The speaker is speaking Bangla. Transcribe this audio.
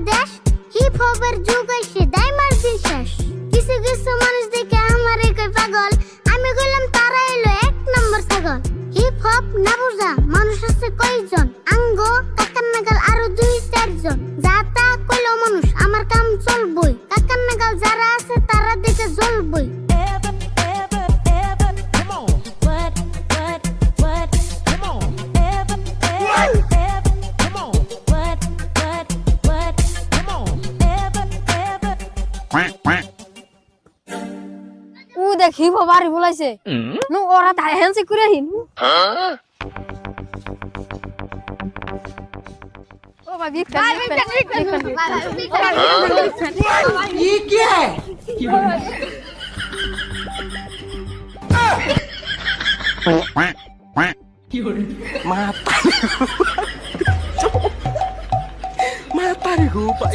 দেশ হিপ হপের যুগ এসে দাইমার দিন শেষ কিছু কিছু মানুষ দেখে আমার কই পাগল আমি কইলাম তারা এলো এক নম্বর ছাগল হিপ হপ না বুঝা মানুষ আছে কয়জন আঙ্গ কাকার নাগাল আরো 2-4 জন যা তা কইলো মানুষ আমার কাম চলবই কাকার নাগাল যারা আছে তারা দেখে জ্বলবই ও দেখি বাড়ি বলাইছে নু ওরা তাই হ্যান্সি করে হিন ও ভাই বিকন ये क्या है mata mata nih gue pak